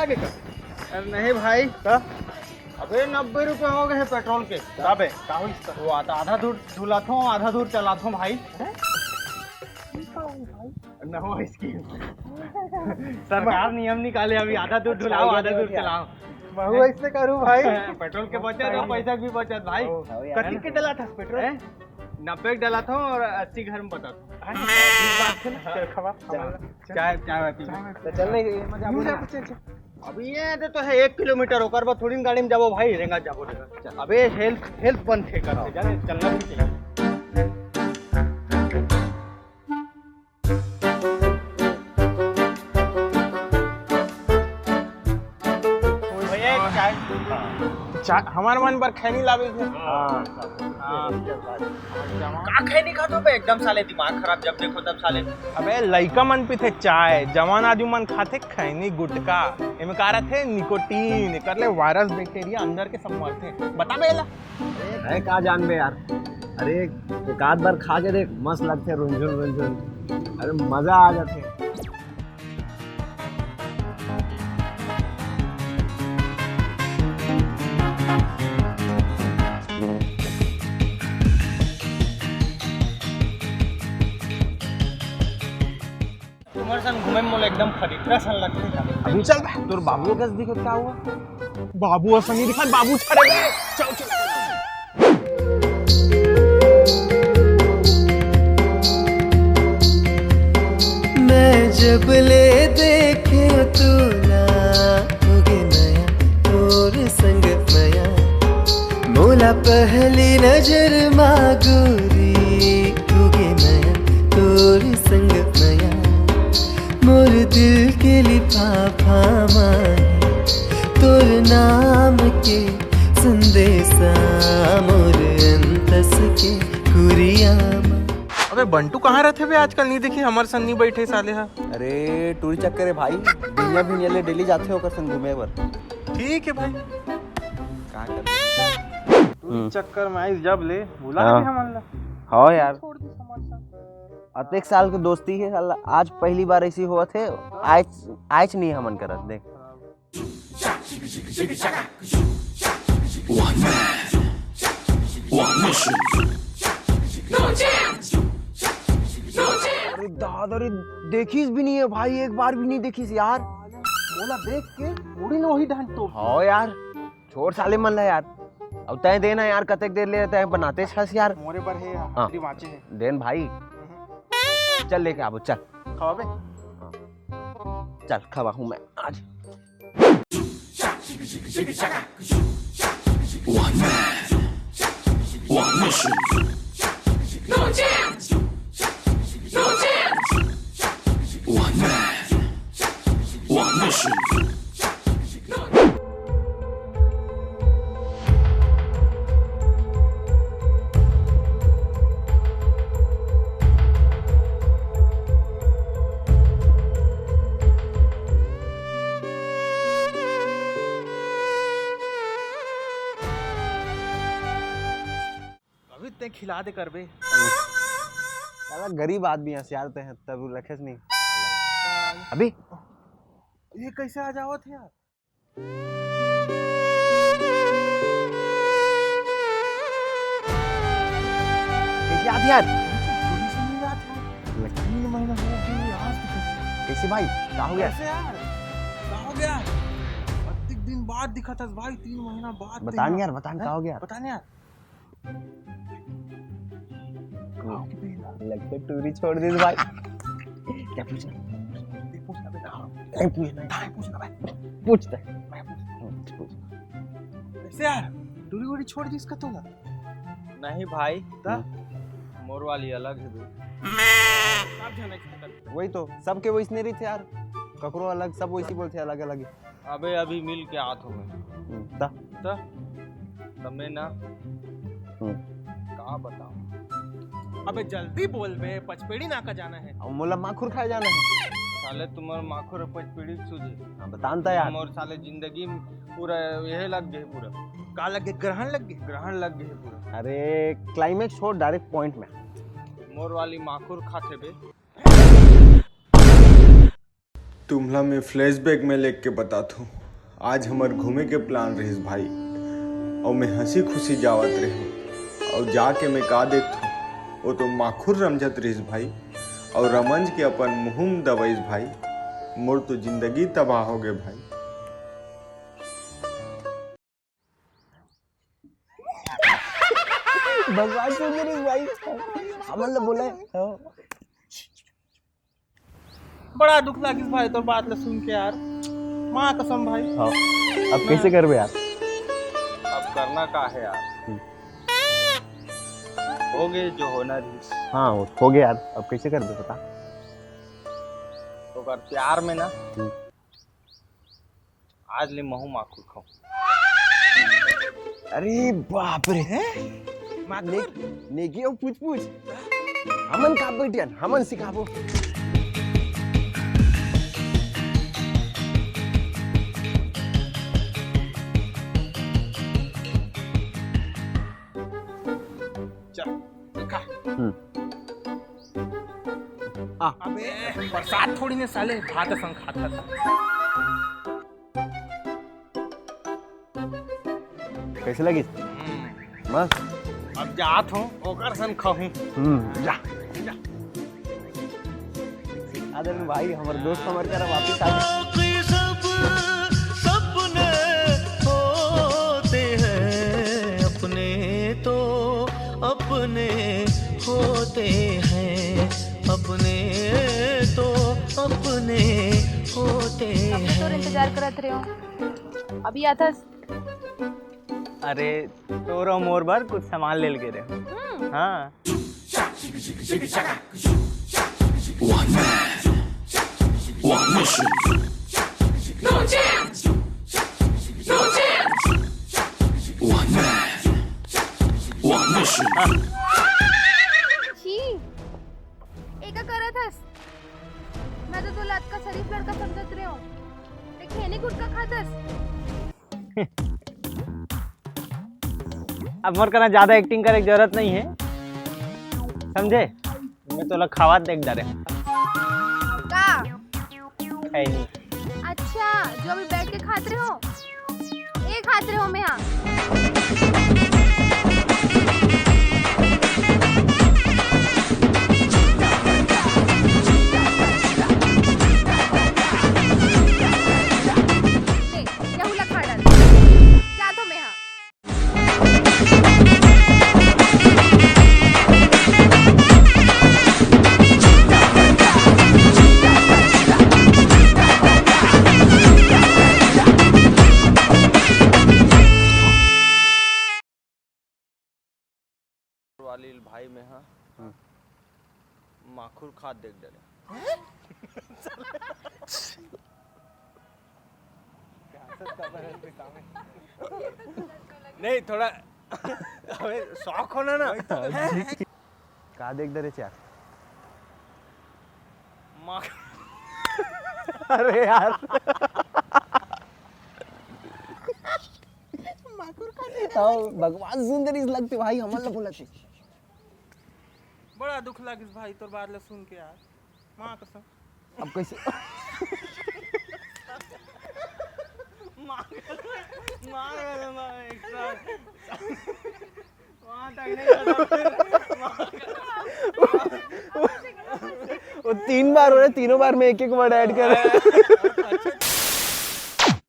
आगे का? अरे नहीं भाई, का? अबे 90 रुपए हो गए हैं पेट्रोल के। काबे का हो इसका? वो आधा दूर धुलाता हूँ, आधा दूर चलाता हूँ भाई। न हो इसकी सरकार नियम निकाले अभी, आधा दूर धुलाओ आधा दूर चलाओ। बहु ऐसे करूँ भाई। पेट्रोल के बचत और पैसा की बचत भाई। कथी के डला था पेट्रोल? 90 डला था और 80 घर में बता था। चाय चाय पी। चल नहीं मजा चल। अभी ये तो है 1 किलोमीटर होकर बस थोड़ी गाड़ी में जाबो भाई, रेंगा जाबो रेंगा। अबे हेल्थ बंद थे करते जाने, चलना भी चाहिए। चाय हमारे मन पर खैनी लावे थे। का खैनी खा दो बे, एकदम साले दिमाग खराब, जब देखो तब साले। अबे लइका मन पीते चाय, जवान आदमी मन खाते खैनी गुटका। एमे का रहते निकोटीन, कर ले वायरस बैक्टीरिया अंदर के सब मरते। बता बेला है का जान बे यार। अरे एक आध बार खा के देख, मस्त लगते रुंझुन। अरे मजा आ जाते। तुम्हारे संग घूमे में मोला एकदम खरीदरा सन लगते था। अभी चल बे, तोर बाबू कैसे दिखत क्या हुआ? बाबू असंगी दिखा, बाबू छड़े गए। चल मैं जब ले देखे तू ना होगे नया तोर संग नया, मोला पहली नजर मागुरी होगे नया तोर संग नया, मोर दिल के लिफाफा मांगे तोर नाम के संदेशा, मोर अंतस के कुरिया। अबे बंटू कहाँ रहते बे आजकल? नहीं देखी हमारे संग नहीं बैठे साले हा। अरे टूरी चक्कर है भाई, दुनिया ले डेली जाते होकर संग घूमे बर। ठीक है भाई, का कर तू चक्कर में आई जब ले बुला हाँ। के हमन ला हाँ यार, छोड़ दी समस्या। अतेक साल के दोस्ती है साला, आज पहली बार ऐसी हुआ थे। आज नहीं हमन करत देख। अरे दादा देखीस भी नहीं है भाई, एक बार भी नहीं देखीस यार। बोला देख के उड़ी न वही ढंग तो। हाँ यार, छोड़ साले मन ला यार। अब तय देना यार, कतेक देर ले तय बनाते छस यार। मोरे पर है हाँ। हमारी वाचे है। देन भाई चल लेके आबो, चल खावे चल खवा हूँ मैं आज। अभी ते खिला दे कर बे। साला गरीब आदमी है यार, तय तब रखेस नहीं अभी। ये कैसे आ जावत यार? कैसे आती यार? 3 महीना हो गए आज तक। कैसे भाई, क्या हो गया? कैसे यार? क्या हो गया? अधिक दिन बाद दिखा था भाई, 3 महीना बाद। बतान यार, बतान क्या हो गया? बतान यार। लगता टूरी छोड़ दी भाई। क्या पूछना? पूछना बेटा। नहीं पूछना, पूछना भाई। पूछता पूछ। कैसे यार? टूरी वोरी छोड़ दी इसका तोला? नहीं भाई, मोर वाली अलग है बे। वही तो सबके वैसने रही थे यार, ककरो अलग, सब वैसी बोलते अलग अलग। अबे अभी मिल के आत हो गए तो तमें ना का बताऊं। अबे जल्दी बोल बे, पचपेड़ी नाका जाना है। अब मोला माखुर खाए जाना है। साले तुम्हार माखोर पीड़ी सूझे। हाँ, बतानता यार। और साले जिंदगी में पूरा यही लग गए, पूरा का लग गए? ग्रहण लग गए। ग्रहण लग गए पूरा। अरे क्लाइमेक्स छोड़, डायरेक्ट पॉइंट में। मोर वाली माखुर खाते बे। तुम्हला में फ्लैशबैक में लेके के बताता हूँ। आज हमार घूमे के प्लान रही भाई, और मैं हंसी खुशी जावत रही, और जाके मैं का देखता हूँ वो तो माखुर रमझत रही भाई, और रमंज के अपन मुँह दबाइस भाई। मोर तो जिंदगी तबाह हो गए भाई। भगवान सुंदर भाई हमन बोला बड़ा दुख लागिस भाई तोर बात ला सुन के यार, माँ कसम भाई। अब कैसे करबे यार? अब करना का है यार, हो गए जो होना रही। हाँ हो गया यार, अब कैसे करबे बता। तो कर प्यार में ना आज ले महू माखुर खाओ। अरे बाप रे नेकी पूछ पूछ हमन का बेटियन हमन सिखाबो। अबे प्रसाद थोड़ी ने साले भात संग खाता था। कैसे लगी? मस्त। अब जात हूँ ओकर संग खाहूँ। जा आदर में भाई हमारे दोस्त हमारे तरफ वापस आ गए। सपने होते हैं अपने तो अपने होते हैं, अपने तो अपने होते हमने तो इंतजार करत रहे हो, अभी आता। अरे तोरो मोर बार कुछ सामान ले के रहे। हाँ छी एका करत हस, मैं तो तुला का शरीफ लड़का समझत रहे हो, ते खेने गुटका खातस। अब मोर करना ज्यादा एक्टिंग करे की जरूरत नहीं है, समझे? मैं तो खावा देख डरे का है नहीं। अच्छा जो अभी बैठ के खात रहे हो, ये खात रहे हो मैं। हाँ यहूला खा डाल जा तो मैं। हाँ वाली भाई में हाँ माखुर खाद देख डरे। नहीं थोड़ा हमें शौक होना ना। का देख दे रे चार। अरे यार भगवान सुंदर लगते भाई हमन बोला थे। बड़ा दुख लागिस भाई तोर बात ला सुन के यार, माँ कसम। अब कैसे वो 3 बार हो रहे, तीनों बार में एक एक वर्ड ऐड कर रहे।